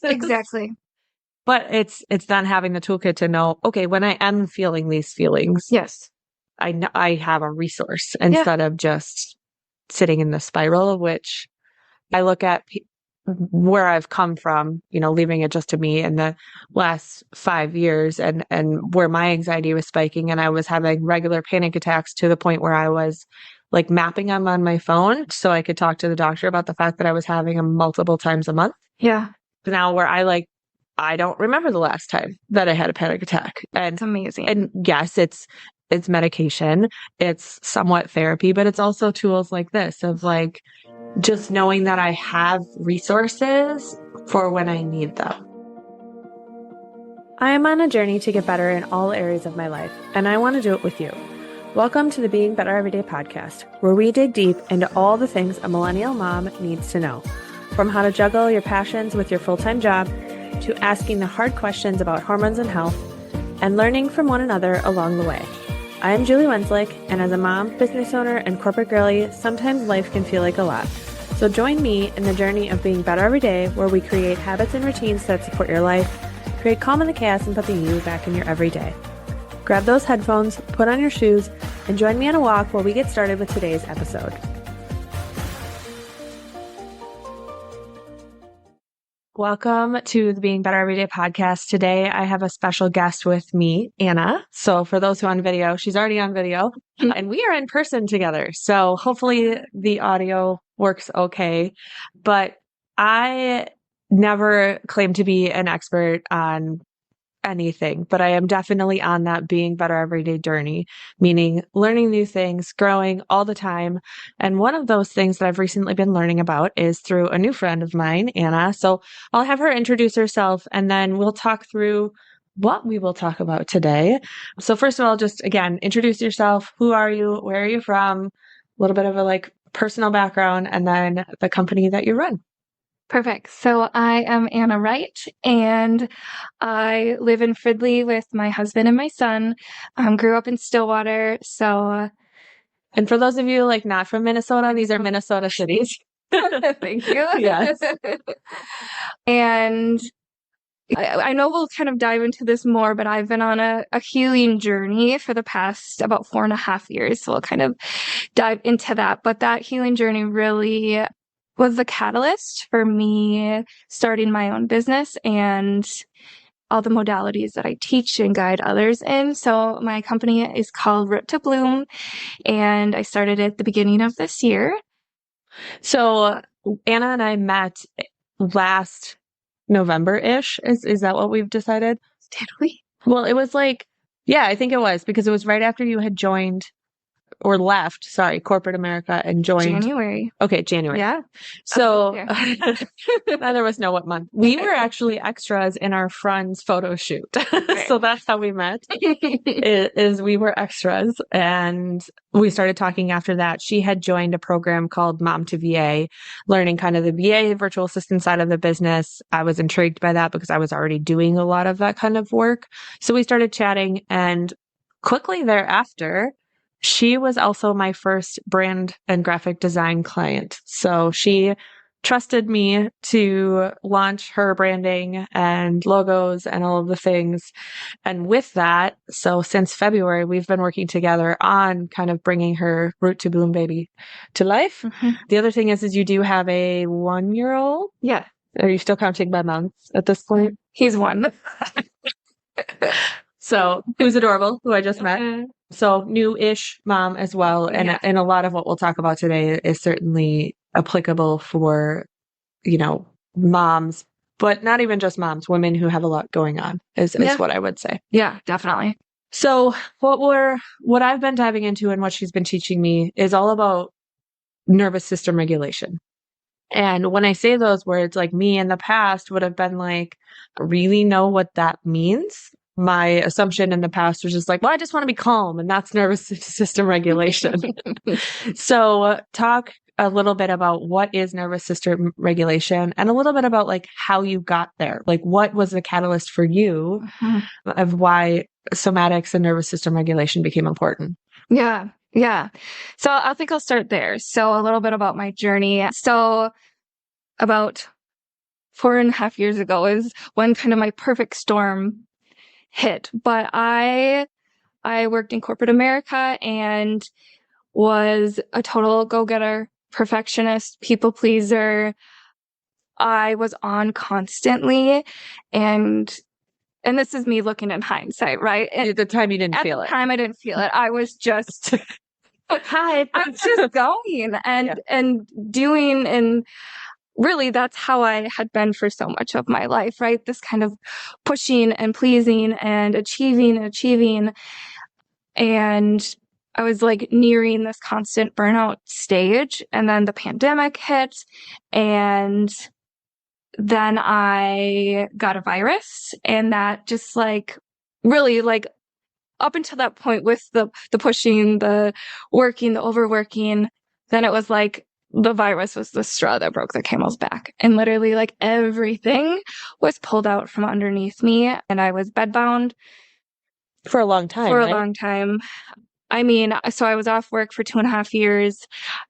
Exactly. But it's then having the toolkit to know, okay, when I am feeling these feelings, Yes. I have a resource instead of just sitting in the spiral, of which I look at where I've come from, leaving it just to me in the last 5 years, and where my anxiety was spiking, and I was having regular panic attacks to the point where I was like mapping them on my phone so I could talk to the doctor about the fact that I was having them multiple times a month. Yeah. Now where I don't remember the last time that I had a panic attack. And it's amazing. And yes, it's medication, it's somewhat therapy, but it's also tools like this of like just knowing that I have resources for when I need them. I am on a journey to get better in all areas of my life, and I want to do it with you. Welcome to the Being Better Everyday podcast, where we dig deep into all the things a millennial mom needs to know. From how to juggle your passions with your full-time job, to asking the hard questions about hormones and health, and learning from one another along the way. I am Julie Wenzlick, and as a mom, business owner, and corporate girly, sometimes life can feel like a lot. So join me in the journey of being better every day, where we create habits and routines that support your life, create calm in the chaos, and put the you back in your everyday. Grab those headphones, put on your shoes, and join me on a walk while we get started with today's episode. Welcome to the Being Better Everyday podcast. Today, I have a special guest with me, Anna. So for those who are on video, she's already on video, and we are in person together. So hopefully the audio works okay. But I never claim to be an expert on anything, but I am definitely on that being better everyday journey, meaning learning new things, growing all the time. And one of those things that I've recently been learning about is through a new friend of mine, Anna. So I'll have her introduce herself, and then we'll talk through what we will talk about today. So first of all, just again, introduce yourself. Who are you? Where are you from? A little bit of a personal background, and then the company that you run. Perfect. So I am Anna Wright, and I live in Fridley with my husband and my son. Grew up in Stillwater. So, and for those of you not from Minnesota, these are Minnesota cities. Thank you. Yes. And I know we'll kind of dive into this more, but I've been on a healing journey for the past about 4.5 years. So we'll kind of dive into that. But that healing journey really was the catalyst for me starting my own business and all the modalities that I teach and guide others in. So my company is called Root to Bloom, and I started at the beginning of this year. So Anna and I met last November-ish. Is that what we've decided? Did we? Well, it was yeah, I think it was, because it was right after you had joined or left, corporate America, and joined January. Okay, January. Yeah. So neither of us know what month. We were actually extras in our friend's photo shoot. So that's how we met, is we were extras. And we started talking after that. She had joined a program called Mom to VA, learning kind of the VA virtual assistant side of the business. I was intrigued by that because I was already doing a lot of that kind of work. So we started chatting, and quickly thereafter, she was also my first brand and graphic design client. So she trusted me to launch her branding and logos and all of the things. And with that, so since February, we've been working together on kind of bringing her Root to Bloom baby to life. Mm-hmm. The other thing is you do have a 1-year-old? Yeah. Are you still counting by months at this point? He's 1. So who's adorable, who I just met. So new-ish mom as well. And a lot of what we'll talk about today is certainly applicable for, moms, but not even just moms, women who have a lot going on is what I would say. Yeah, definitely. So what I've been diving into and what she's been teaching me is all about nervous system regulation. And when I say those words, me in the past would have been really know what that means. My assumption in the past was just well, I just want to be calm, and that's nervous system regulation. So talk a little bit about what is nervous system regulation, and a little bit about how you got there. What was the catalyst for you of why somatics and nervous system regulation became important? Yeah. So I think I'll start there. So a little bit about my journey. So about 4.5 years ago is when kind of my perfect storm hit. But I worked in corporate America and was a total go-getter, perfectionist, people pleaser. I was on constantly, and this is me looking in hindsight, right? At the time you didn't feel it. At the time I didn't feel it. I was just I was just going and doing, and really that's how I had been for so much of my life, right? This kind of pushing and pleasing and achieving. And I was like nearing this constant burnout stage. And then the pandemic hit, and then I got a virus, and that just like really like up until that point with the pushing, the working, the overworking, then it was like the virus was the straw that broke the camel's back. And literally like everything was pulled out from underneath me, and I was bedbound for a long time. For a long time. I mean, so I was off work for 2.5 years.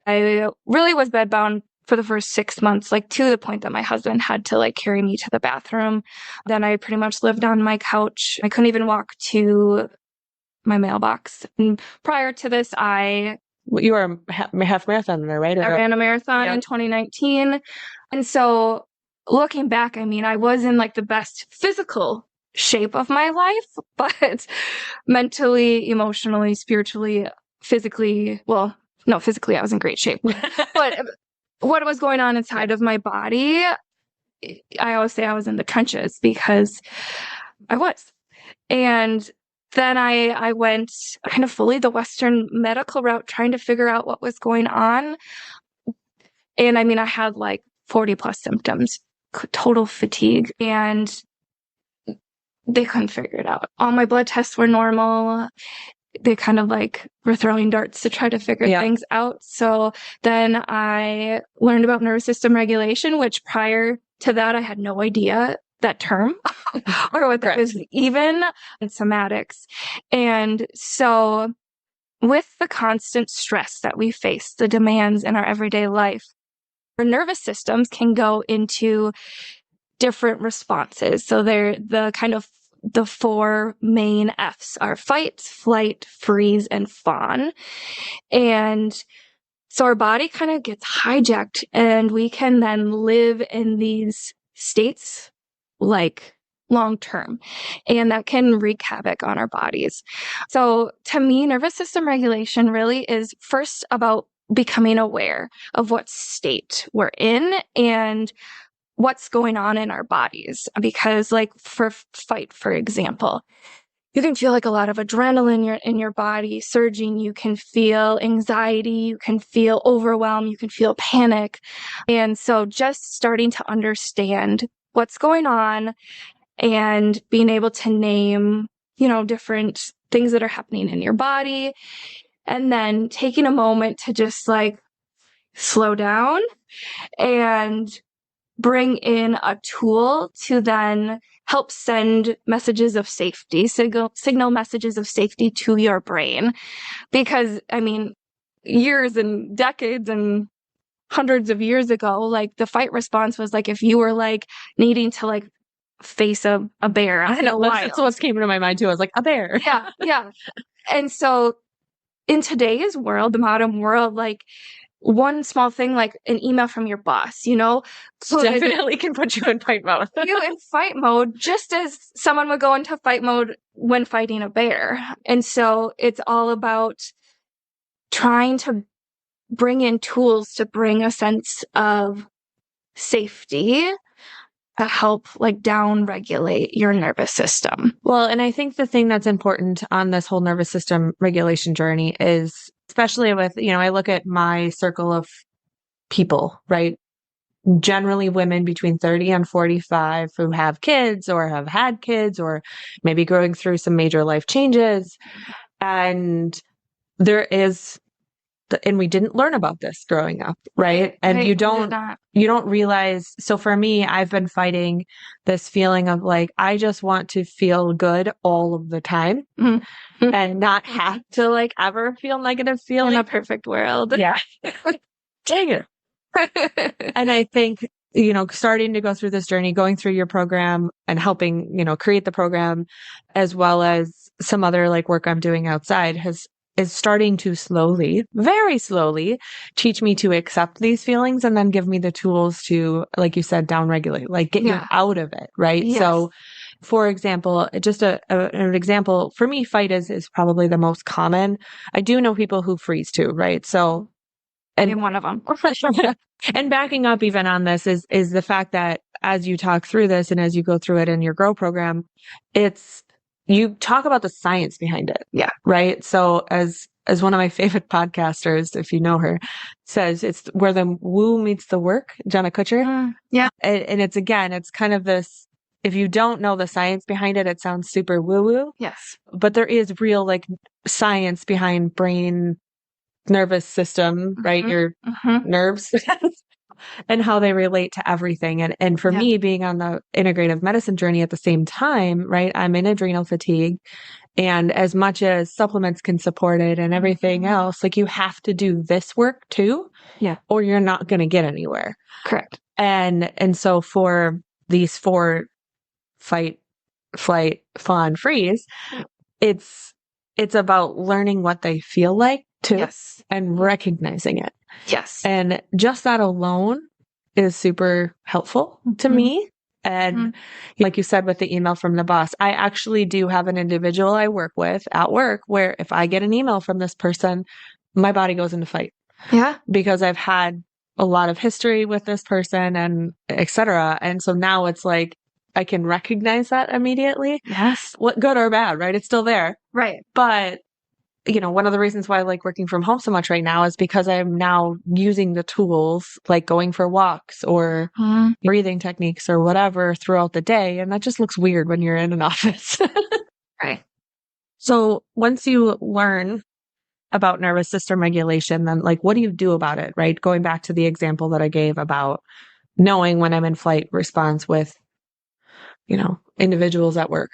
I really was bedbound for the first 6 months, like to the point that my husband had to like carry me to the bathroom. Then I pretty much lived on my couch. I couldn't even walk to my mailbox. And prior to this, you were a half marathon runner, right? I ran a marathon in 2019. And so looking back, I mean, I was in like the best physical shape of my life, but mentally, emotionally, spiritually, physically, well, no, physically I was in great shape. But what was going on inside of my body, I always say I was in the trenches, because I was. And then I went kind of fully the Western medical route, trying to figure out what was going on. And I mean, I had like 40 plus symptoms, total fatigue, and they couldn't figure it out. All my blood tests were normal. They kind of like were throwing darts to try to figure things out. So then I learned about nervous system regulation, which prior to that, I had no idea that term or what that was even, in somatics. And so with the constant stress that we face, the demands in our everyday life, our nervous systems can go into different responses. So they're the 4 main F's are fight, flight, freeze, and fawn. And so our body kind of gets hijacked, and we can then live in these states like long term, and that can wreak havoc on our bodies. So to me, nervous system regulation really is first about becoming aware of what state we're in and what's going on in our bodies. Because like for fight, for example, you can feel like a lot of adrenaline in your body surging. You can feel anxiety. You can feel overwhelm. You can feel panic. And so just starting to understand what's going on and being able to name, different things that are happening in your body, and then taking a moment to just like slow down and bring in a tool to then help send messages of safety, signal messages of safety to your brain. Because, I mean, years and decades and hundreds of years ago, like the fight response was like if you were like needing to like face a bear. I know that's what came into my mind too. I was like, a bear. Yeah. And so in today's world, the modern world, like one small thing, like an email from your boss, so definitely can put you in fight mode. You in fight mode, just as someone would go into fight mode when fighting a bear. And so it's all about trying to bring in tools to bring a sense of safety to help like down regulate your nervous system. Well, and I think the thing that's important on this whole nervous system regulation journey is, especially with, I look at my circle of people, right? Generally women between 30 and 45 who have kids or have had kids or maybe going through some major life changes. And there is, and we didn't learn about this growing up, right? And you don't realize. So for me, I've been fighting this feeling of like, I just want to feel good all of the time and not have to like ever feel negative feeling. In a perfect world. Yeah. Dang it. And I think starting to go through this journey, going through your program and helping, create the program, as well as some other like work I'm doing outside is starting to slowly, very slowly teach me to accept these feelings and then give me the tools to, like you said, downregulate, like get you out of it. Right. Yes. So for example, just an example for me, fight is probably the most common. I do know people who freeze too. Right. So, and one of them. And backing up even on this is the fact that as you talk through this and as you go through it in your Grow program, you talk about the science behind it. Yeah. Right. So as one of my favorite podcasters, if you know her, says, it's where the woo meets the work, Jenna Kutcher. Yeah. And it's kind of this, if you don't know the science behind it, it sounds super woo woo. Yes. But there is real like science behind brain, nervous system, right? Your nerves and how they relate to everything. And for me, being on the integrative medicine journey at the same time, right? I'm in adrenal fatigue. And as much as supplements can support it and everything else, like you have to do this work too. Yeah. Or you're not going to get anywhere. Correct. And so for these 4 fight, flight, fawn, freeze, it's about learning what they feel like too. Yes. And recognizing it. Yes. And just that alone is super helpful to me. And like you said, with the email from the boss, I actually do have an individual I work with at work where if I get an email from this person, my body goes into fight. Yeah. Because I've had a lot of history with this person and et cetera. And so now it's like, I can recognize that immediately. Yes. What good or bad, right? It's still there. Right. But one of the reasons why I like working from home so much right now is because I'm now using the tools like going for walks or breathing techniques or whatever throughout the day. And that just looks weird when you're in an office. Right. So once you learn about nervous system regulation, then like, what do you do about it? Right. Going back to the example that I gave about knowing when I'm in flight response with, individuals at work.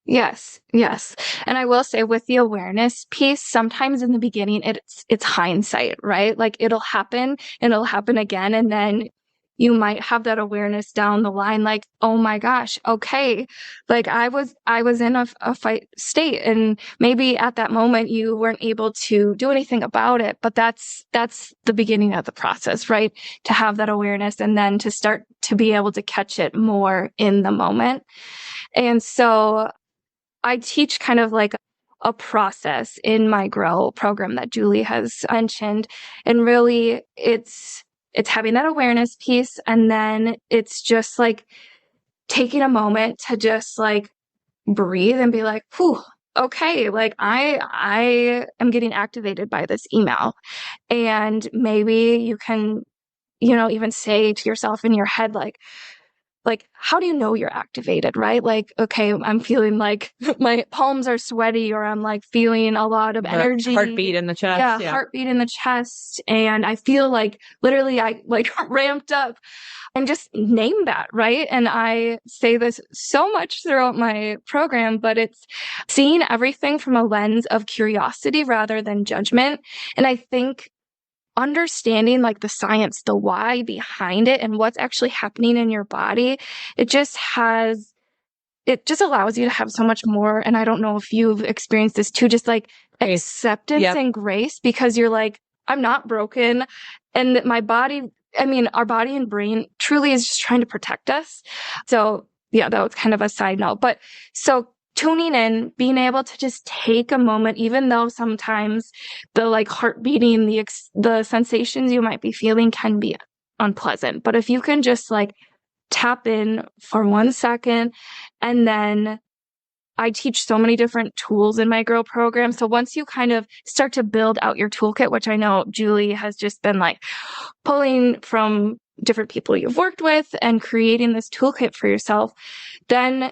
Yes. Yes. And I will say with the awareness piece, sometimes in the beginning, it's hindsight, right? Like it'll happen and it'll happen again. And then you might have that awareness down the line, like, oh my gosh, okay. Like I was in a fight state and maybe at that moment you weren't able to do anything about it, but that's the beginning of the process, right? To have that awareness and then to start to be able to catch it more in the moment. And so I teach kind of like a process in my Grow program that Julie has mentioned. And really it's having that awareness piece. And then it's just like taking a moment to just like breathe and be like, whew, okay, like I am getting activated by this email. And maybe you can, even say to yourself in your head, like, how do you know you're activated, right? Like, okay, I'm feeling like my palms are sweaty or I'm like feeling a lot of energy. Heartbeat in the chest. Yeah, heartbeat in the chest. And I feel like literally I like ramped up and just name that, right? And I say this so much throughout my program, but it's seeing everything from a lens of curiosity rather than judgment. And I think understanding like the science, the why behind it and what's actually happening in your body, it just allows you to have so much more. And I don't know if you've experienced this too, just like acceptance and grace, because you're like, I'm not broken. And my body, our body and brain truly is just trying to protect us. So yeah, that was kind of a side note. But so tuning in, being able to just take a moment, even though sometimes the like heart beating, the sensations you might be feeling can be unpleasant. But if you can just like tap in for 1 second, and then I teach so many different tools in my Grow program. So once you kind of start to build out your toolkit, which I know Julie has just been like pulling from different people you've worked with and creating this toolkit for yourself, then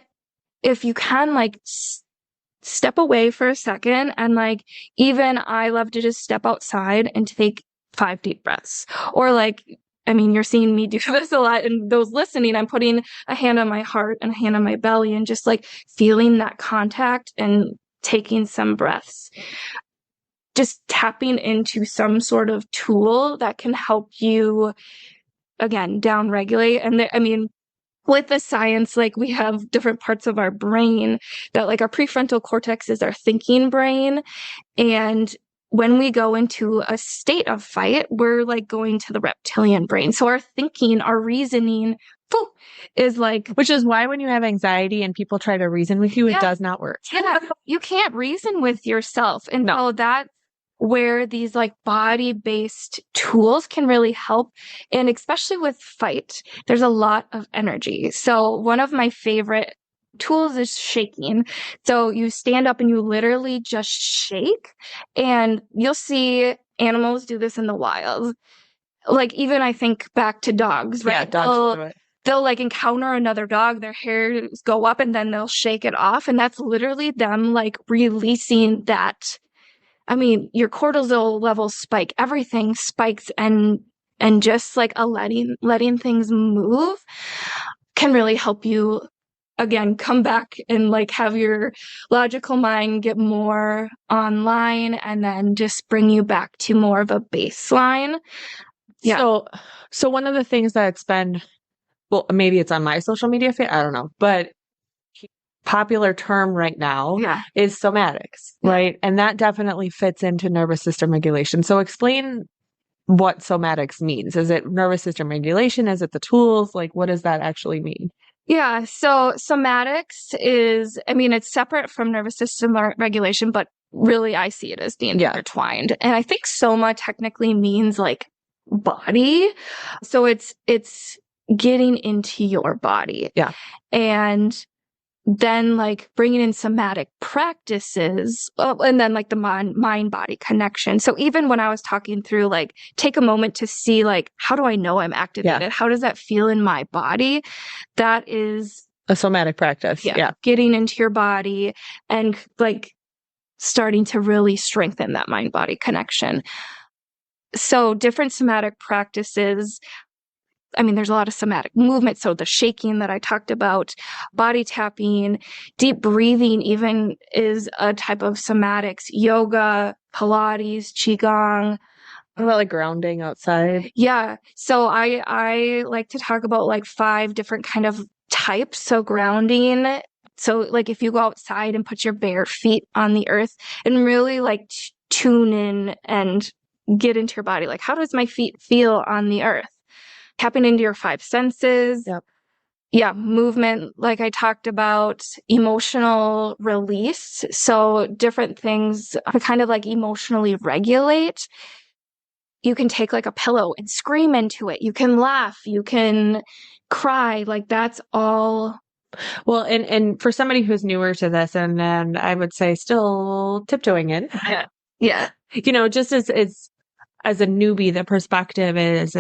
if you can like step away for a second and like, even I love to just step outside and take 5 deep breaths, or like, you're seeing me do this a lot, and those listening, I'm putting a hand on my heart and a hand on my belly and just like feeling that contact and taking some breaths, just tapping into some sort of tool that can help you again, down regulate. And I mean, with the science, like we have different parts of our brain that like our prefrontal cortex is our thinking brain. And when we go into a state of fight, we're like going to the reptilian brain. So our thinking, our reasoning is like, which is why when you have anxiety and people try to reason with you, it does not work. Yeah, you can't reason with yourself. And so that's where these like body-based tools can really help. And especially with fight, there's a lot of energy. So one of my favorite tools is shaking. So you stand up and you literally just shake, and you'll see animals do this in the wild. Like even I think back to dogs, right? Yeah, dogs do it. They'll like encounter another dog, their hairs go up, and then they'll shake it off. And that's literally them like releasing that. I mean, your cortisol levels spike, everything spikes, and just like letting things move can really help you, again, come back and like have your logical mind get more online, and then just bring you back to more of a baseline. Yeah. So one of the things that's been, well, maybe it's on my social media feed, I don't know, but popular term right now is somatics, right? And that definitely fits into nervous system regulation. So explain what somatics means. Is it nervous system regulation? Is it the tools? Like, what does that actually mean? Yeah. So somatics is, I mean, it's separate from nervous system regulation, but really I see it as being intertwined. And I think soma technically means like body. So it's getting into your body. Yeah. And then like bringing in somatic practices, and then like the mind body connection. So even when I was talking through, like, take a moment to see, like, how do I know I'm activated? Yeah. How does that feel in my body? That is a somatic practice. Yeah. Getting into your body and like starting to really strengthen that mind body connection. So different somatic practices. I mean, there's a lot of somatic movement. So the shaking that I talked about, body tapping, deep breathing even is a type of somatics. Yoga, Pilates, Qigong. What about like grounding outside? Yeah. So I like to talk about like 5 different kind of types. So grounding. So like if you go outside and put your bare feet on the earth and really like tune in and get into your body. Like, how does my feet feel on the earth? Tapping into your 5 senses. Yep. Yeah, movement, like I talked about, emotional release. So different things to kind of like emotionally regulate. You can take like a pillow and scream into it. You can laugh. You can cry. Like that's all. Well, and for somebody who's newer to this, and I would say still tiptoeing in. Yeah. You know, just as a newbie, the perspective is,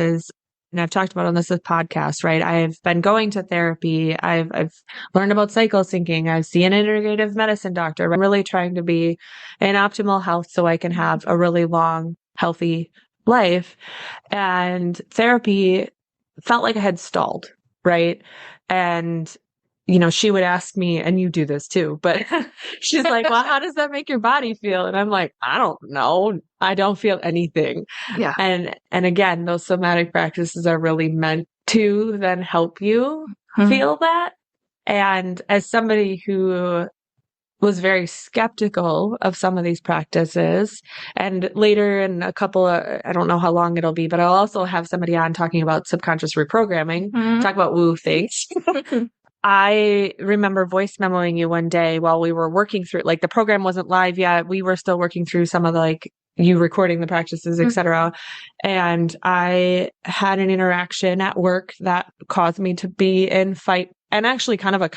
and I've talked about on this podcast, right? I've been going to therapy. I've learned about cycle syncing. I've seen an integrative medicine doctor. I'm really trying to be in optimal health so I can have a really long, healthy life. And therapy felt like I had stalled, right? And you know, she would ask me, and you do this too, but she's like, well, how does that make your body feel? And I'm like, I don't know. I don't feel anything. Yeah. And again, those somatic practices are really meant to then help you feel that. And as somebody who was very skeptical of some of these practices, and later in a couple of, I don't know how long it'll be, but I'll also have somebody on talking about subconscious reprogramming, talk about woo things. I remember voice memoing you one day while we were working through, like the program wasn't live yet. We were still working through some of the, like you recording the practices, etc. And I had an interaction at work that caused me to be in fight, and actually kind of a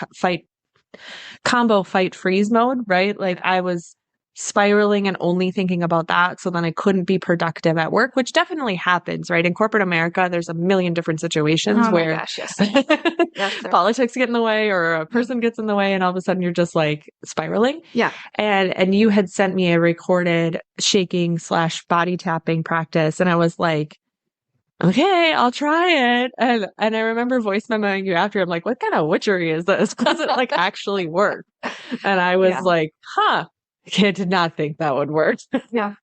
combo fight freeze mode, right? Like I was spiraling and only thinking about that. So then I couldn't be productive at work, which definitely happens, right? In corporate America, there's a million different situations where yes, politics get in the way or a person gets in the way, and all of a sudden you're just like spiraling. Yeah. And you had sent me a recorded shaking / body tapping practice. And I was like, okay, I'll try it. And I remember voice memoing you after. I'm like, what kind of witchery is this? Does it like actually work? And I was like, I did not think that would work. Yeah.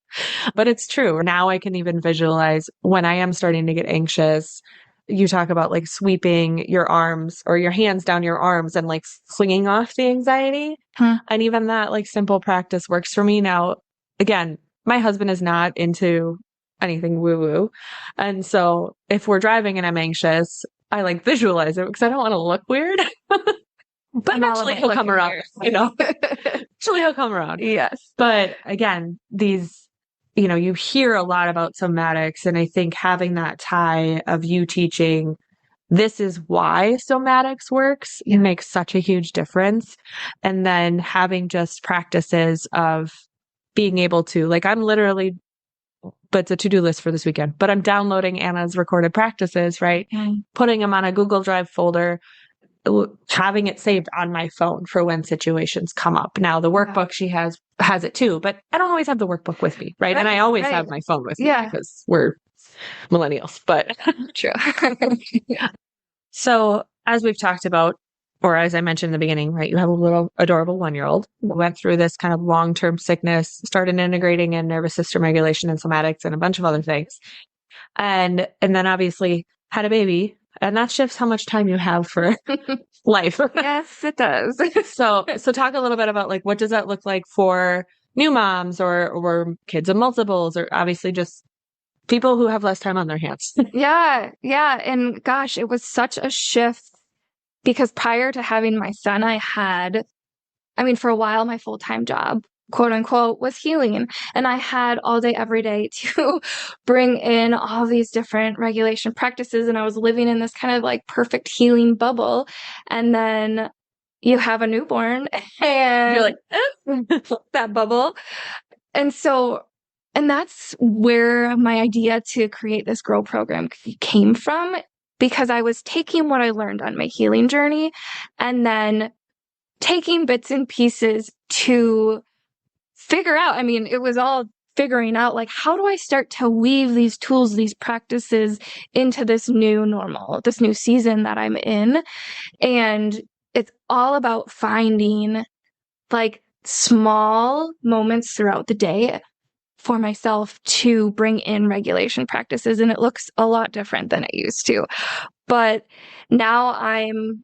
But it's true. Now I can even visualize when I am starting to get anxious, you talk about like sweeping your arms or your hands down your arms and like swinging off the anxiety. And even that like simple practice works for me now. Again, my husband is not into anything woo woo. And so if we're driving and I'm anxious, I like visualize it because I don't want to look weird. But eventually he'll come around, you know. Eventually he'll come around. Yes. But again, these, you know, you hear a lot about somatics, and I think having that tie of you teaching this is why somatics works makes such a huge difference. And then having just practices of being able to, like, I'm literally, but it's a to-do list for this weekend, but I'm downloading Anna's recorded practices, right? Putting them on a Google Drive folder, having it saved on my phone for when situations come up. Now the workbook she has it too, but I don't always have the workbook with me, right? And I always have my phone with me because we're millennials, but true. So as we've talked about, or as I mentioned in the beginning, right, you have a little adorable 1-year-old who went through this kind of long-term sickness, started integrating in nervous system regulation and somatics and a bunch of other things. And then obviously had a baby. And that shifts how much time you have for life. Yes, it does. So talk a little bit about like, what does that look like for new moms or kids of multiples, or obviously just people who have less time on their hands? Yeah. And gosh, it was such a shift because prior to having my son, for a while, my full-time job, quote unquote, was healing. And I had all day, every day to bring in all these different regulation practices. And I was living in this kind of like perfect healing bubble. And then you have a newborn and you're like, that bubble. And that's where my idea to create this Grow program came from, because I was taking what I learned on my healing journey and then taking bits and pieces to figure out, it was all figuring out, like, how do I start to weave these tools, these practices into this new normal, this new season that I'm in. And it's all about finding like small moments throughout the day for myself to bring in regulation practices. And it looks a lot different than it used to. But now I'm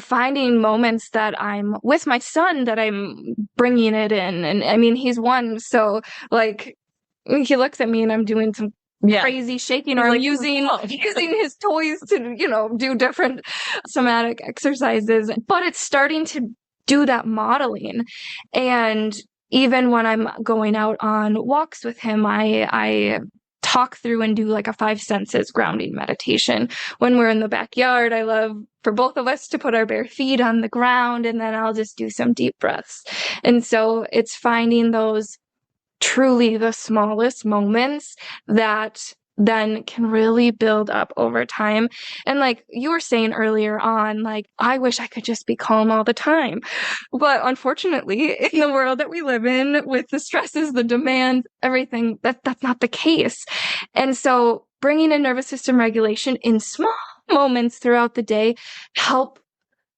finding moments that I'm with my son that I'm bringing it in. And he's 1. So like he looks at me and I'm doing some crazy shaking, or I'm using his toys to, do different somatic exercises, but it's starting to do that modeling. And even when I'm going out on walks with him, I talk through and do like a 5 senses grounding meditation. When we're in the backyard, I love for both of us to put our bare feet on the ground, and then I'll just do some deep breaths. And so it's finding those truly the smallest moments that then can really build up over time. And like you were saying earlier on, like, I wish I could just be calm all the time. But unfortunately, in the world that we live in, with the stresses, the demand, everything, that's not the case. And so bringing in nervous system regulation in small moments throughout the day help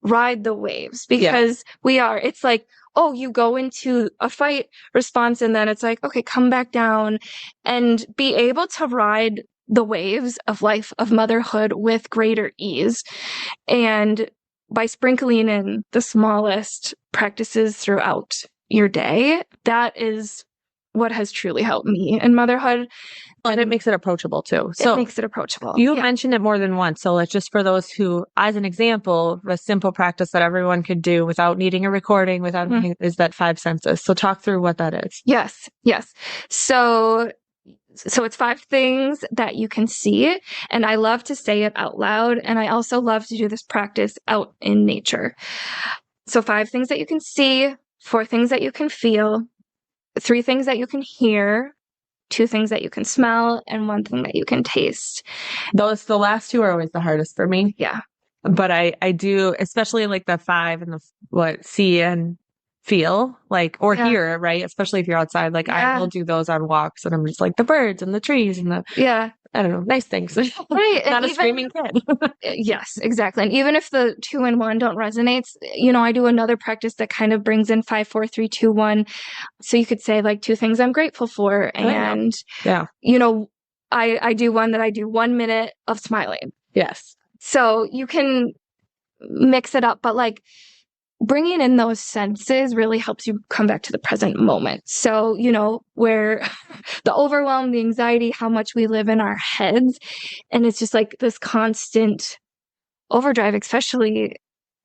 ride the waves, because it's like, oh, you go into a fight response and then it's like, okay, come back down, and be able to ride the waves of life, of motherhood with greater ease. And by sprinkling in the smallest practices throughout your day, that is what has truly helped me in motherhood. And it makes it approachable too. So it makes it approachable. You mentioned it more than once. So it's just for those who, as an example, a simple practice that everyone could do without needing a recording, is that 5 senses. So talk through what that is. Yes. So it's 5 things that you can see. And I love to say it out loud. And I also love to do this practice out in nature. So 5 things that you can see, 4 things that you can feel, 3 things that you can hear, 2 things that you can smell, and 1 thing that you can taste. The last 2 are always the hardest for me. Yeah. But I do, especially like the 5 and the see and feel, like, or hear, right? Especially if you're outside, like I will do those on walks, and I'm just like the birds and the trees and I don't know, nice things. Right. Not a screaming kid. Yes, exactly. And even if the 2 and 1 don't resonate, I do another practice that kind of brings in 5, 4, 3, 2, 1. So you could say like 2 things I'm grateful for. And, I do one that I do 1 minute of smiling. Yes. So you can mix it up, but like bringing in those senses really helps you come back to the present moment. So, you know, where the overwhelm, the anxiety, how much we live in our heads, and it's just like this constant overdrive, especially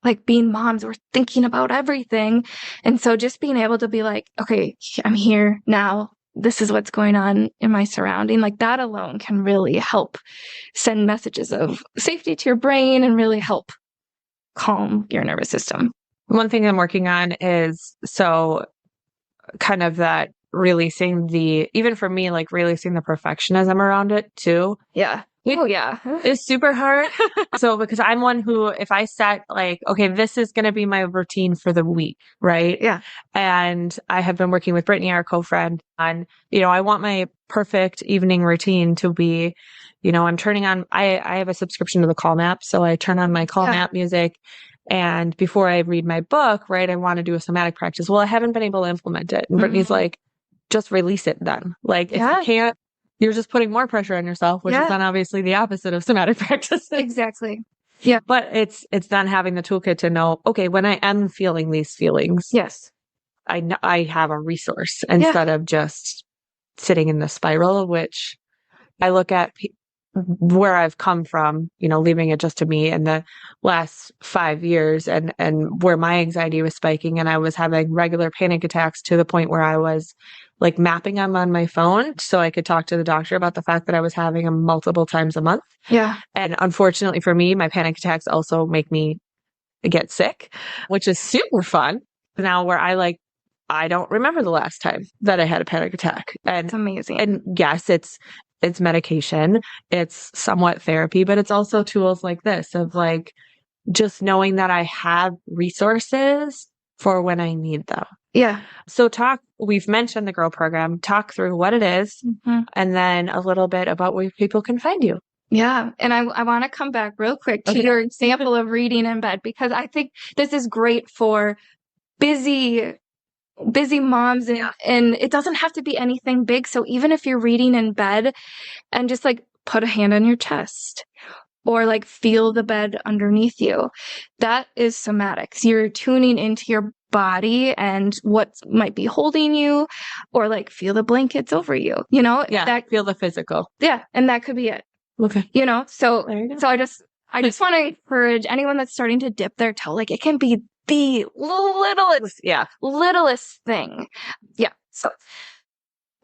like being moms, we're thinking about everything. And so just being able to be like, okay, I'm here now. This is what's going on in my surrounding. Like that alone can really help send messages of safety to your brain and really help calm your nervous system. One thing I'm working on is kind of that releasing even for me, like releasing the perfectionism around it too. Yeah. Oh, yeah. It's super hard. So, because I'm one who, if I set like, okay, this is going to be my routine for the week, right? Yeah. And I have been working with Brittany, our co-friend, on, I want my perfect evening routine to be, I'm turning on, I have a subscription to the Calm app. So I turn on my Calm app music. And before I read my book, right, I want to do a somatic practice. Well, I haven't been able to implement it. And Brittany's like, just release it then. Like, if you can't, you're just putting more pressure on yourself, which is then obviously the opposite of somatic practice. Exactly. Yeah. But it's then having the toolkit to know, okay, when I am feeling these feelings, yes, I have a resource instead of just sitting in the spiral, which I look at where I've come from, leaving it just to me in the last 5 years and where my anxiety was spiking and I was having regular panic attacks to the point where I was like mapping them on my phone so I could talk to the doctor about the fact that I was having them multiple times a month. Yeah. And unfortunately for me, my panic attacks also make me get sick, which is super fun. Now where I don't remember the last time that I had a panic attack. And it's amazing. And yes, it's medication, it's somewhat therapy, but it's also tools like this of like just knowing that I have resources for when I need them. Yeah. So we've mentioned the Grow program, talk through what it is, and then a little bit about where people can find you. Yeah. And I want to come back real quick to your example of reading in bed, because I think this is great for busy moms and it doesn't have to be anything big. So even if you're reading in bed and just like put a hand on your chest or like feel the bed underneath you, that is somatics. You're tuning into your body and what might be holding you, or like feel the blankets over you, feel the physical. Yeah. And that could be it. Okay. So I just want to encourage anyone that's starting to dip their toe, like it can be the littlest thing. Yeah. So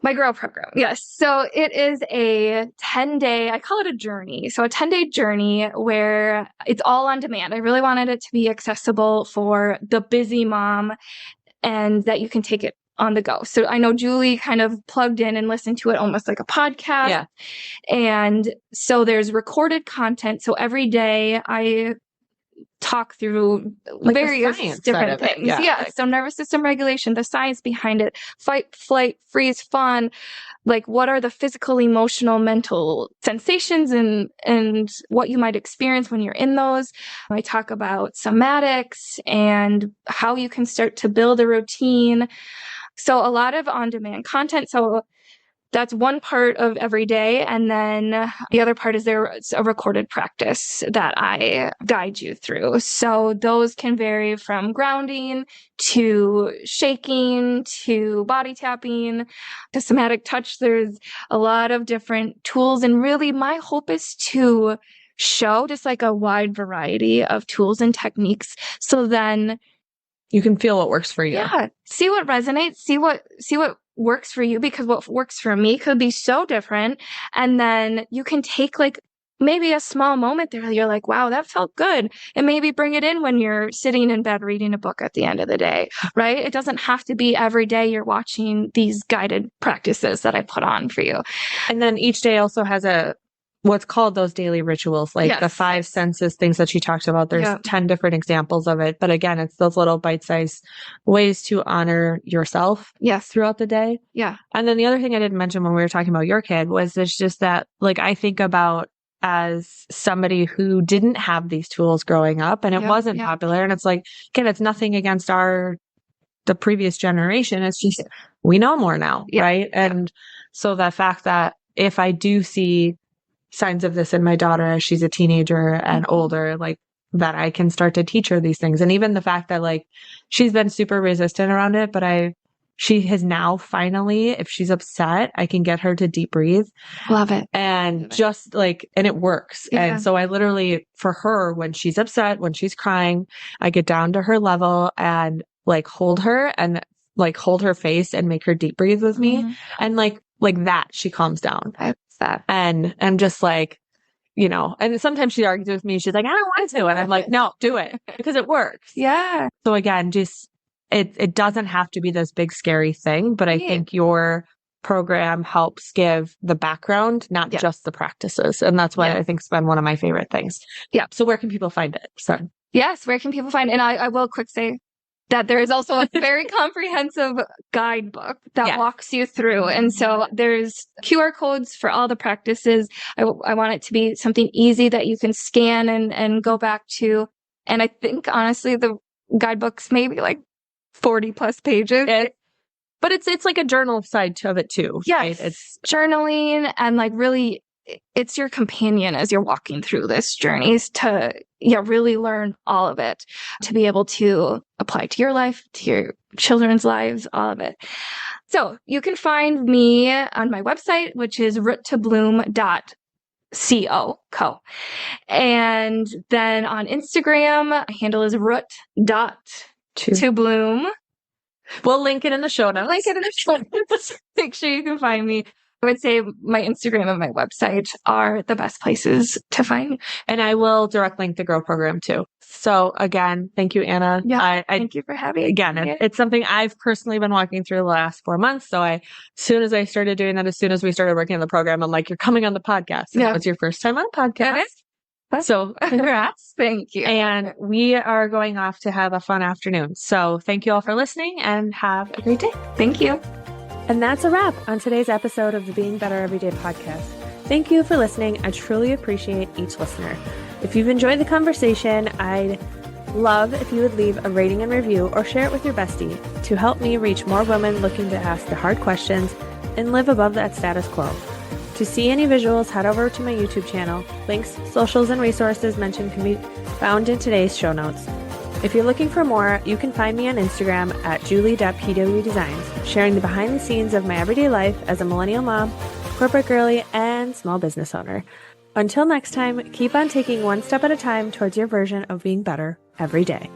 my Grow program. Yes. So it is a 10-day, I call it a journey. So a 10-day journey where it's all on demand. I really wanted it to be accessible for the busy mom and that you can take it on the go. So I know Julie kind of plugged in and listened to it almost like a podcast. Yeah. And so there's recorded content. So every day I talk through like various different things. Yeah. So nervous system regulation, the science behind it, fight, flight, freeze, fawn, like what are the physical, emotional, mental sensations and what you might experience when you're in those. I talk about somatics and how you can start to build a routine. So a lot of on-demand content. So that's one part of every day. And then the other part is there's a recorded practice that I guide you through. So those can vary from grounding to shaking to body tapping to somatic touch. There's a lot of different tools. And really my hope is to show just like a wide variety of tools and techniques. So then you can feel what works for you. Yeah. See what resonates, see what works for you, because what works for me could be so different. And then you can take like maybe a small moment there. You're like, wow, that felt good. And maybe bring it in when you're sitting in bed reading a book at the end of the day, right? It doesn't have to be every day you're watching these guided practices that I put on for you. And then each day also has what's called those daily rituals, like the 5 senses things that she talked about. There's 10 different examples of it. But again, it's those little bite-sized ways to honor yourself throughout the day. Yeah. And then the other thing I didn't mention when we were talking about your kid was it's just that, like, I think about as somebody who didn't have these tools growing up and it wasn't popular. And it's like, again, it's nothing against the previous generation. It's just, we know more now. Right. And so the fact that if I do see signs of this in my daughter as she's a teenager and older, like that I can start to teach her these things. And even the fact that like she's been super resistant around it, but she has now finally, if she's upset, I can get her to deep breathe. Love it. And just like, and it works. Yeah. And so I literally, for her, when she's upset, when she's crying, I get down to her level and like hold her and like hold her face and make her deep breathe with me. And like that, she calms down. That's that. And I'm just like, you know, and sometimes she argues with me. She's like, I don't want to. And I'm like, no, do it because it works. Yeah. So again, just, it doesn't have to be this big, scary thing, but I think your program helps give the background, not just the practices. And that's why I think it's been one of my favorite things. Yeah. So where can people find it? So yes, where can people find it? And I will quick say that there is also a very comprehensive guidebook that walks you through. And so there's QR codes for all the practices. I want it to be something easy that you can scan and go back to. And I think honestly, the guidebook's maybe like 40 plus pages. But it's like a journal side of it too. Yes. Right? It's journaling and like really it's your companion as you're walking through this journey to really learn all of it, to be able to apply to your life, to your children's lives, all of it. So you can find me on my website, which is roottobloom.co. And then on Instagram, my handle is root.tobloom. We'll link it in the show notes. Make sure you can find me. I would say my Instagram and my website are the best places to find me. And I will direct link the Grow program too. So again, thank you, Anna. Yeah, thank you for having me. Again, it's something I've personally been walking through the last 4 months. So as soon as I started doing that, as soon as we started working on the program, I'm like, you're coming on the podcast. And it's your first time on a podcast. So congrats. Thank you. And we are going off to have a fun afternoon. So thank you all for listening and have a great day. Thank you. And that's a wrap on today's episode of the Being Better Everyday podcast. Thank you for listening. I truly appreciate each listener. If you've enjoyed the conversation, I'd love if you would leave a rating and review or share it with your bestie to help me reach more women looking to ask the hard questions and live above that status quo. To see any visuals, head over to my YouTube channel. Links, socials, and resources mentioned can be found in today's show notes. If you're looking for more, you can find me on Instagram at julie.pwdesigns, sharing the behind the scenes of my everyday life as a millennial mom, corporate girly, and small business owner. Until next time, keep on taking one step at a time towards your version of being better every day.